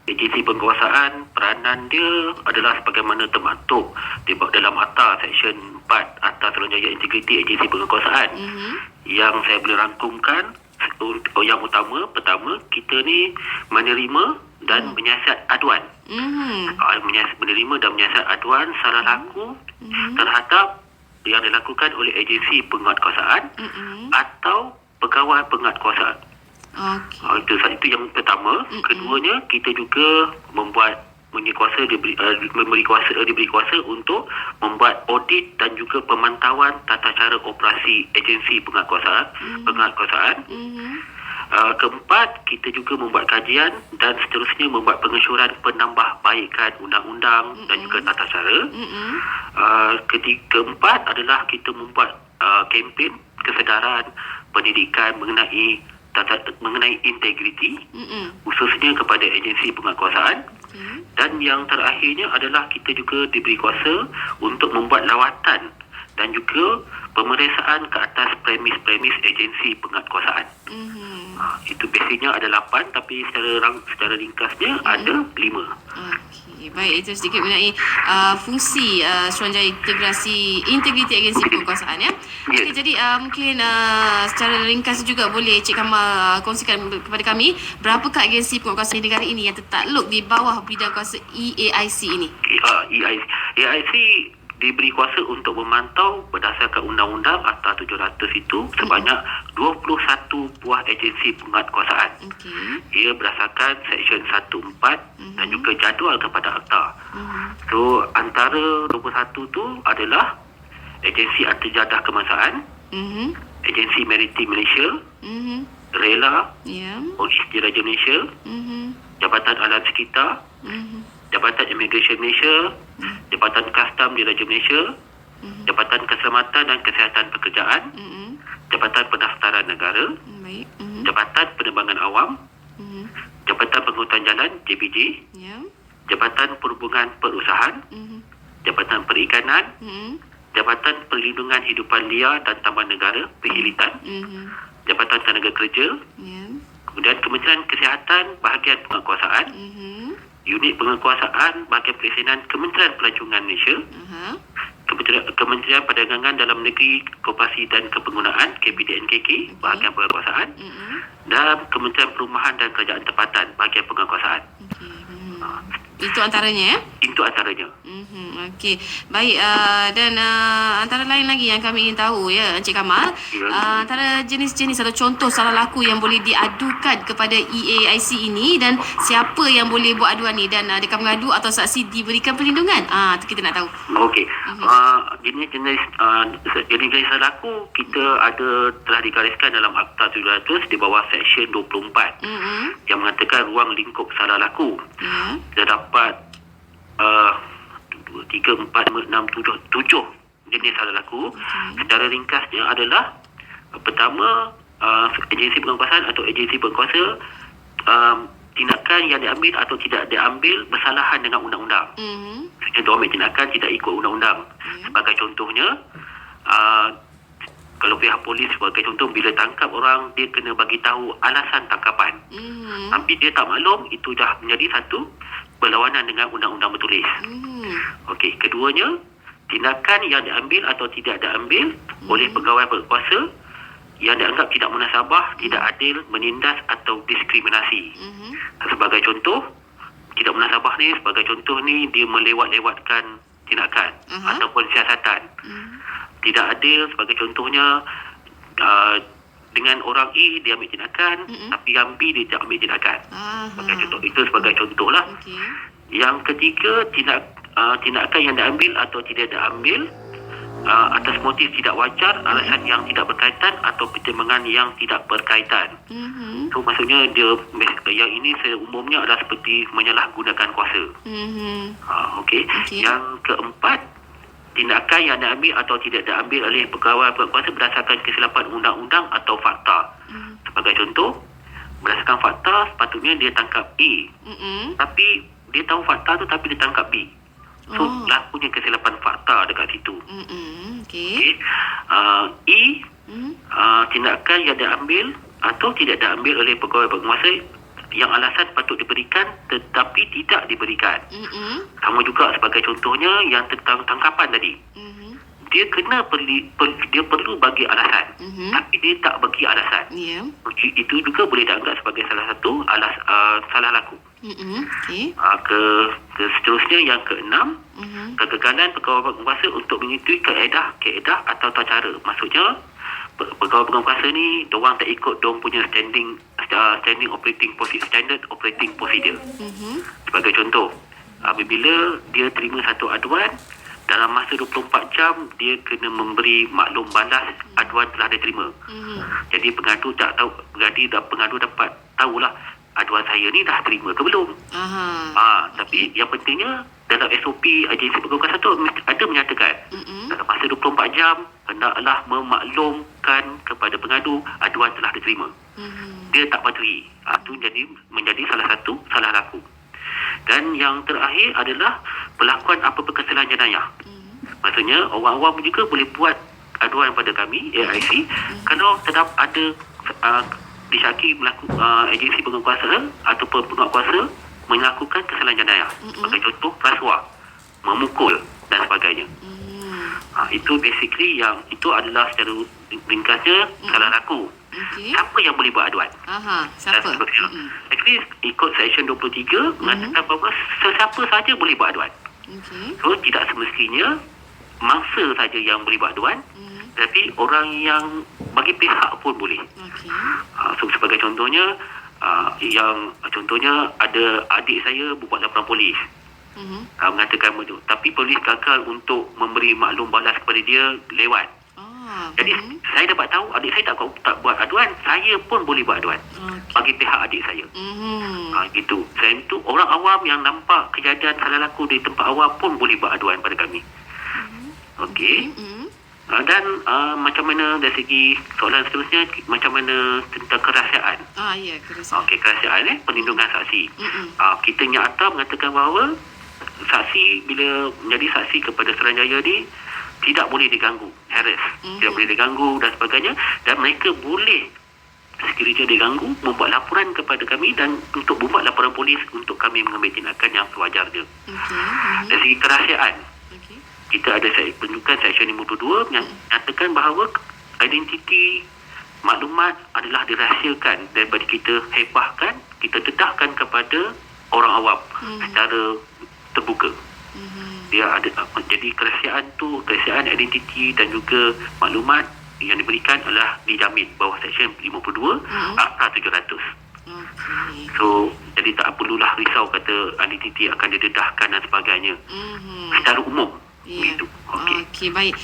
agensi penguasaan, peranan dia adalah sebagaimana termaktub dalam Akta Seksyen 4 Akta Suruhanjaya Integriti Agensi Penguasaan. Yang saya boleh rangkumkan, yang utama, pertama, kita ni menerima dan menyiasat aduan. Menerima dan menyiasat aduan salah laku terhadap yang dilakukan oleh agensi penguatkuasaan atau pegawai penguatkuasaan. Itu yang pertama. Keduanya, kita juga diberi kuasa untuk membuat audit dan juga pemantauan tata cara operasi agensi penguatkuasaan. Keempat, kita juga membuat kajian dan seterusnya membuat pengesyuran penambahbaikan undang-undang dan juga tata cara. Keempat adalah kita membuat kempen kesedaran pendidikan mengenai integriti, khususnya kepada agensi penguatkuasaan. Dan yang terakhirnya adalah kita juga diberi kuasa untuk membuat lawatan dan juga pemeriksaan ke atas premis-premis agensi penguatkuasaan. Itu biasanya ada 8, tapi secara ringkasnya ada 5. Okey, baik, itu sedikit mengenai fungsi Suruhanjaya Integriti Agensi Penguatkuasaan, ya. Okey, jadi mungkin secara ringkas juga boleh Cik Kamal kongsikan kepada kami berapakah agensi penguatkuasaan negara ini yang tertakluk di bawah bidang kuasa EAIC ini? EAIC diberi kuasa untuk memantau berdasarkan Undang-Undang Akta 700 itu sebanyak 21 buah agensi penguatkuasaan. Ia berdasarkan Seksyen 1.4 dan juga jadual kepada Akta. So, antara 21 tu adalah Agensi Antarjadah Kebangsaan, Agensi Maritim Malaysia, RELA, Polis Diraja Malaysia, Jabatan Alam Sekitar, Jabatan Immigration Malaysia, Jabatan Kastam Diraja Malaysia, Jabatan Keselamatan dan Kesihatan Pekerjaan, Jabatan Pendaftaran Negara, Jabatan Penerbangan Awam, Jabatan Pengangkutan Jalan JPJ, Jabatan Perhubungan Perusahaan, Jabatan Perikanan, Jabatan Perlindungan Hidupan Liar dan Taman Negara Perhilitan, Jabatan Tenaga Kerja, kemudian Kementerian Kesihatan Bahagian Penguatkuasaan, Unit Penguatkuasaan Bahagian Perizinan Kementerian Pelancongan Malaysia, Kementerian Perdagangan Dalam Negeri, Koperasi dan Kepenggunaan KPDNKK Bahagian Penguatkuasaan, dan Kementerian Perumahan dan Kerajaan Tempatan Bahagian Penguatkuasaan. Itu antaranya, ya? Itu antaranya. Okey, baik. Dan antara lain lagi yang kami ingin tahu, ya, Encik Kamal, antara jenis-jenis atau contoh salah laku yang boleh diadukan kepada EAIC ini, dan siapa yang boleh buat aduan ni, dan adakah mengadu atau saksi diberikan perlindungan? Itu kita nak tahu. Okey. Jenis-jenis salah laku kita telah digariskan dalam Akta 700 di bawah Seksyen 24 yang mengatakan ruang lingkup salah laku. Terdapat 2, 3, 4, 5, 6, 7 jenis salah laku. Secara ringkasnya adalah pertama, agensi penguatkuasaan atau agensi penguasa tindakan yang diambil atau tidak diambil bersalahan dengan undang-undang. Maksudnya dia ambil tindakan tidak ikut undang-undang. Sebagai contohnya, kalau pihak polis sebagai contoh, bila tangkap orang, dia kena bagi tahu alasan tangkapan. Tapi dia tak maklum, itu dah menjadi satu berlawanan dengan undang-undang bertulis. Okey, keduanya, tindakan yang diambil atau tidak diambil oleh pegawai berkuasa yang dianggap tidak munasabah, tidak adil, menindas atau diskriminasi. Sebagai contoh, tidak munasabah ni, sebagai contoh ni, dia melewat-lewatkan tindakan ataupun siasatan. Tidak adil, sebagai contohnya, dengan orang A dia ambil tindakan, tapi yang B dia tak ambil tindakan. Sebagai contoh, itu sebagai contohlah. Yang ketiga, tindakan yang diambil atau tidak diambil atas motif tidak wajar, alasan yang tidak berkaitan atau pertimbangan yang tidak berkaitan. So maksudnya yang ini umumnya adalah seperti menyalahgunakan kuasa. Okey. Yang keempat, tindakan yang diambil atau tidak diambil oleh pegawai berkuasa berdasarkan kesilapan undang-undang atau fakta. Sebagai contoh, berdasarkan fakta sepatutnya dia tangkap A, tapi dia tahu fakta tu tapi dia tangkap B. So lakunya kesilapan fakta dekat situ. Okey. E, tindakan yang diambil atau tidak diambil oleh pegawai penguasa yang alasan patut diberikan tetapi tidak diberikan. Sama juga sebagai contohnya yang tentang tangkapan tadi. Dia dia perlu bagi alasan, tapi dia tak bagi alasan. Itu juga boleh dianggap sebagai salah satu salah laku. Seterusnya yang keenam, kegagalan pegawai penguasa untuk mengikuti kaedah atau tata cara. Maksudnya pegawai penguasa ni diorang tak ikut diorang punya standing operating procedure, standard operating procedure. Sebagai contoh, apabila dia terima satu aduan, dalam masa 24 jam dia kena memberi maklum balas aduan telah diterima. Jadi pengadu dapat tahulah aduan saya ni dah terima ke belum. Tapi yang pentingnya dalam SOP agensi penguasa tu ada menyatakan dalam masa 24 jam hendaklah memaklumkan kepada pengadu aduan telah diterima. Dia tak patuhi. Itu menjadi salah satu salah laku. Dan yang terakhir adalah pelakuan apa-apa kesalahan jenayah. Maksudnya orang awam juga boleh buat aduan pada kami AIC kalau terdapat ada disyaki agensi penguasa ataupun penguasa melakukan kesalahan jenayah. Sebagai contoh, rasuah, memukul dan sebagainya. Itu basically itu adalah secara ringkasnya salah laku. Siapa yang boleh buat aduan? Siapa? Actually, ikut section 23 mengatakan bahawa sesiapa saja boleh buat aduan. So, tidak semestinya mangsa saja yang boleh buat aduan, tapi orang yang bagi pihak pun boleh. So, sebagai contohnya, contohnya ada adik saya buat laporan polis. Mengatakan begitu, tapi polis gagal untuk memberi maklum balas kepada dia lewat. Jadi saya dapat tahu adik saya tak buat aduan, saya pun boleh buat aduan bagi pihak adik saya. Gitu. Selain itu, orang awam yang nampak kejadian salah laku di tempat awam pun boleh buat aduan pada kami. Okey. Dan macam mana dari segi soalan seterusnya, macam mana tentang kerahsiaan. Kerahsiaan. Okey, kerahsiaan perlindungan saksi. Kita nyata mengatakan bahawa saksi bila menjadi saksi kepada Suruhanjaya ni tidak boleh diganggu, tidak boleh diganggu dan sebagainya, dan mereka boleh sekiranya diganggu membuat laporan kepada kami dan untuk membuat laporan polis untuk kami mengambil tindakan yang sewajarnya. Dari segi kerahsiaan, kita ada penunjukan seksyen 52 yang menyatakan bahawa identiti maklumat adalah dirahsiakan daripada kita hebahkan, kita dedahkan kepada orang awam secara terbuka. Dia ada, jadi kerahsiaan identiti dan juga maklumat yang diberikan adalah dijamin bawah seksyen 52 Akta 700. So, jadi tak perlulah risau kata identiti akan didedahkan dan sebagainya. Secara umum. Gitu. Okey, baik.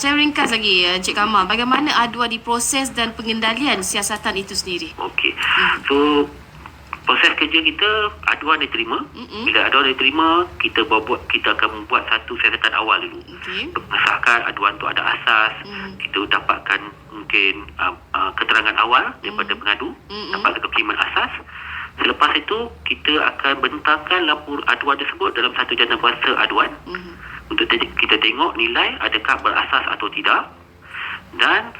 Saya ringkas lagi, Cik Kamal, bagaimana aduan diproses dan pengendalian siasatan itu sendiri? Okey. So, proses kerja kita, aduan diterima. Bila aduan diterima, kita akan membuat satu siasatan awal dulu. Mengesahkan aduan tu ada asas, kita dapatkan mungkin keterangan awal daripada pengadu, dapat kepriman asas. Selepas itu, kita akan bentangkan aduan tersebut dalam satu jawatan aduan untuk kita tengok nilai adakah berasas atau tidak. Dan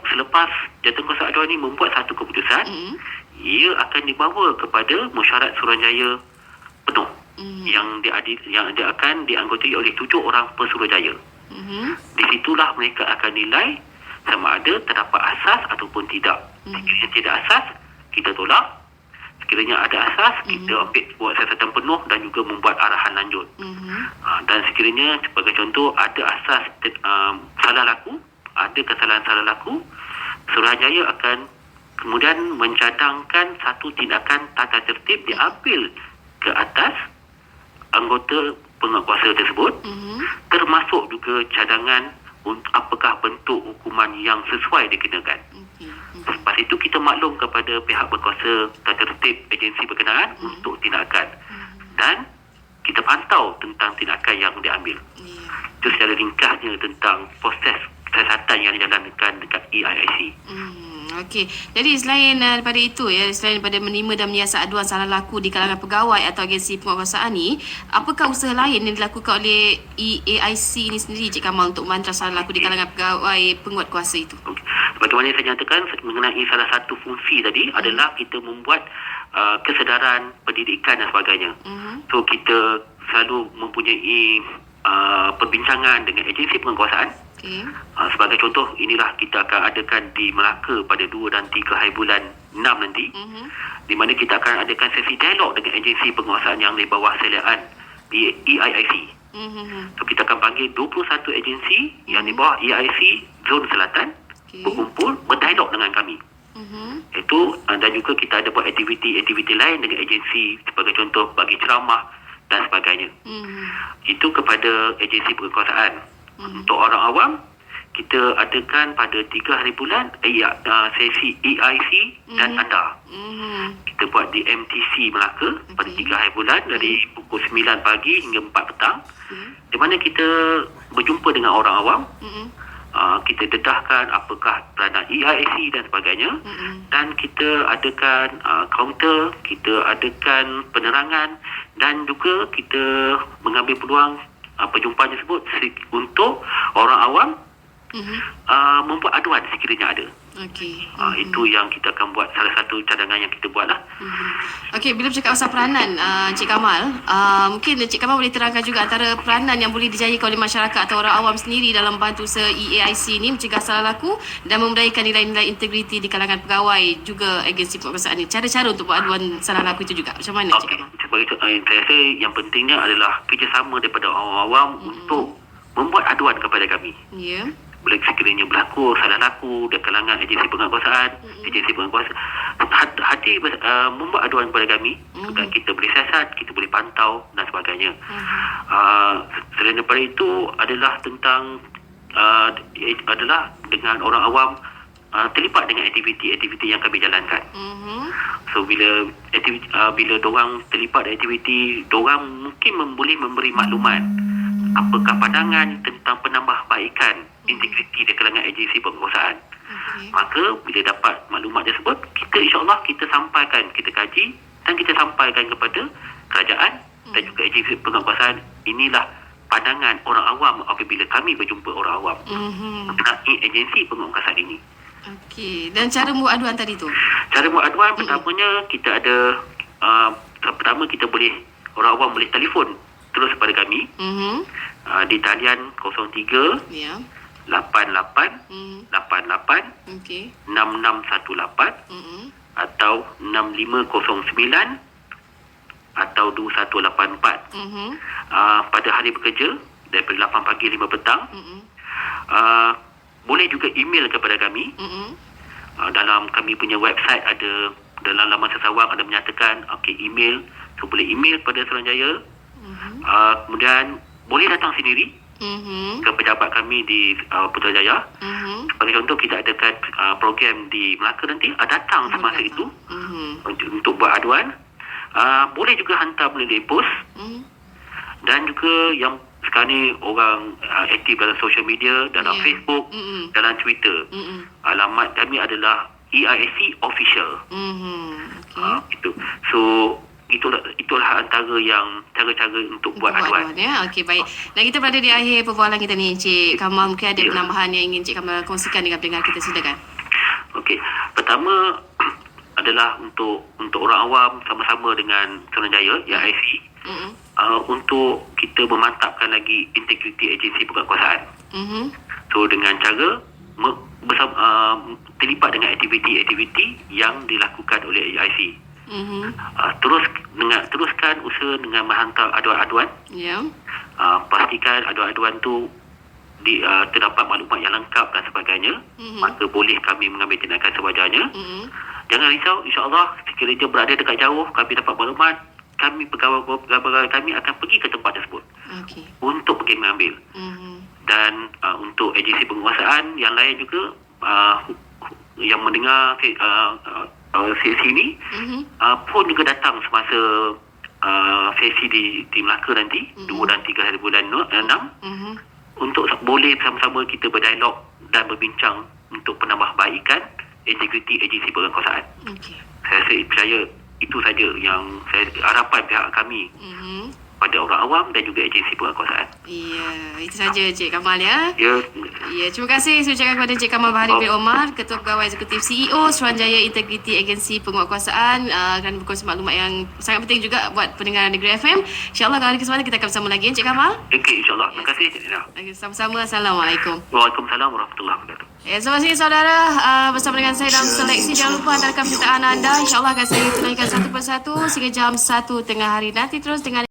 selepas jawatan aduan ini membuat satu keputusan, ia akan dibawa kepada mesyuarat Suruhanjaya penuh yang dia akan dianggotai oleh 7 orang pesuruhjaya. Di situlah mereka akan nilai sama ada terdapat asas ataupun tidak. Sekiranya tidak asas, kita tolak. Sekiranya ada asas, kita buat siasatan penuh dan juga membuat arahan lanjut. Dan sekiranya sebagai contoh ada asas salah laku, ada kesalahan salah laku, Suruhanjaya akan kemudian mencadangkan satu tindakan tata tertib diambil ke atas anggota penguasa tersebut, termasuk juga cadangan apakah bentuk hukuman yang sesuai dikenakan. Lepas itu kita maklum kepada pihak berkuasa tata tertib agensi berkenaan untuk tindakan, dan kita pantau tentang tindakan yang diambil. Itu secara ringkasnya tentang proses siasatan yang dijalankan dekat EIIC. Okey. Jadi selain daripada itu, selain daripada menerima dan menyiasat aduan salah laku di kalangan pegawai atau agensi penguasaan ni, apakah usaha lain yang dilakukan oleh EAIC ni sendiri, Cik Kamal, untuk memantau salah laku di kalangan pegawai penguat kuasa itu? Sebagaimana saya nyatakan mengenai salah satu fungsi tadi adalah kita membuat kesedaran pendidikan dan sebagainya. So kita selalu mempunyai perbincangan dengan agensi penguasaan. Sebagai contoh, inilah kita akan adakan di Melaka pada 2 dan 3 hari bulan 6 nanti, di mana kita akan adakan sesi dialog dengan agensi penguasaan yang di bawah seliaan di EIIC. So kita akan panggil 21 agensi yang di bawah EIC Zon Selatan berkumpul berdialog dengan kami. Itu dan juga kita ada buat aktiviti lain dengan agensi, sebagai contoh bagi ceramah dan sebagainya. Itu kepada agensi penguasaan. Untuk orang awam, kita adakan pada 3 hari bulan sesi EIC dan anda. Kita buat di MTC Melaka pada 3 hari bulan dari pukul 9 pagi hingga 4 petang, di mana kita berjumpa dengan orang awam. Kita dedahkan apakah peranan EIC dan sebagainya, dan kita adakan kaunter, kita adakan penerangan, dan juga kita mengambil peluang perjumpaan tersebut untuk orang awam membuat aduan sekiranya ada. Itu yang kita akan buat, salah satu cadangan yang kita buat lah. Bila bercakap pasal peranan, Encik Kamal, mungkin Encik Kamal boleh terangkan juga antara peranan yang boleh dijayakan oleh masyarakat atau orang awam sendiri dalam bantu EIC ni mencegah salah laku dan membudayakan nilai-nilai integriti di kalangan pegawai juga agensi penguasaan ni. Cara-cara untuk buat aduan salah laku itu juga macam mana, Encik Kamal? Sebagai saya rasa yang pentingnya adalah kerjasama daripada orang awam untuk membuat aduan kepada kami. Boleh sekiranya berlaku salah laku di kalangan agensi penguasaan, hati membuat aduan kepada kami, dan kita boleh siasat, kita boleh pantau dan sebagainya. Selain daripada itu adalah tentang adalah dengan orang awam terlibat dengan aktiviti-aktiviti yang kami jalankan. So bila diorang terlibat dengan aktiviti, diorang mungkin boleh memberi maklumat apakah pandangan tentang penambahbaikan integriti di kalangan agensi penguasaan. Maka bila dapat maklumat tersebut, kita insyaAllah kita sampaikan, kita kaji dan kita sampaikan kepada kerajaan dan juga agensi penguasaan. Inilah pandangan orang awam apabila kami berjumpa orang awam mengenai agensi penguasaan ini. Dan cara membuat aduan tadi tu? Cara membuat aduan, pertamanya kita ada pertama kita boleh, orang awam boleh telefon terus kepada kami di talian 03 88 88 6618 atau 6509 atau 2184 pada hari bekerja daripada 8 pagi 5 petang. Boleh juga email kepada kami. Dalam kami punya website ada, dalam laman sesawang ada menyatakan email, so boleh email kepada Suruhanjaya. Kemudian boleh datang sendiri ke pejabat kami di Putrajaya. Sebagai contoh, kita adakan program di Melaka nanti, datang semasa itu untuk buat aduan. Boleh juga hantar melalui pos. Dan juga yang sekarang ni orang aktif dalam social media, dalam Facebook, dalam Twitter. Alamat kami adalah EIC Official. Itu. So itulah antara yang cara-cara untuk buat aduan. Baik. Dan kita berada di akhir perbualan kita ni, Encik Kamal. Mungkin ada penambahan yang ingin Encik Kamal kongsikan dengan pendengar kita, silakan. Pertama adalah untuk orang awam sama-sama dengan Suruhanjaya, EIC, untuk kita memantapkan lagi integriti agensi penguasaan. So dengan cara terlibat dengan aktiviti-aktiviti yang dilakukan oleh EIC. Teruskan usaha dengan menghantar aduan-aduan. Pastikan aduan-aduan tu terdapat maklumat yang lengkap dan sebagainya. Maka boleh kami mengambil tindakan sewajarnya. Jangan risau, insyaAllah sekiranya berada dekat jauh, kami dapat maklumat, kami pegawai kami akan pergi ke tempat tersebut untuk pergi mengambil. Dan untuk agensi penguasaan yang lain juga yang mendengar sesi ini pun juga datang semasa sesi di Melaka nanti 2 dan 3 hari bulan 6 untuk boleh bersama-sama kita berdialog dan berbincang untuk penambahbaikan integriti agensi penguasaan. Saya percaya itu saja yang harapan pihak kami pada orang awam dan juga agensi penguatkuasaan. Ya, itu saja Cik Kamal ya. Ya. Ya, terima kasih saya ucapkan kepada Cik Kamal Bahari bin Omar, Ketua Pegawai Eksekutif CEO Suruhanjaya Integriti Agensi Penguatkuasaan, dan berkongsi maklumat yang sangat penting juga buat pendengar Negeri FM. InsyaAllah kalau ada kesempatan kita akan bersama lagi Cik Kamal. Okey, insyaAllah. Terima kasih Cik Nina. Sama-sama. Assalamualaikum. Waalaikumsalam warahmatullahi wabarakatuh. Ya, selamat siang saudara, bersama dengan saya dalam seleksi. Jangan lupa hantarkan permintaan anda. InsyaAllah akan saya tunaikan satu persatu sehingga jam 1 tengah hari nanti. Terus dengan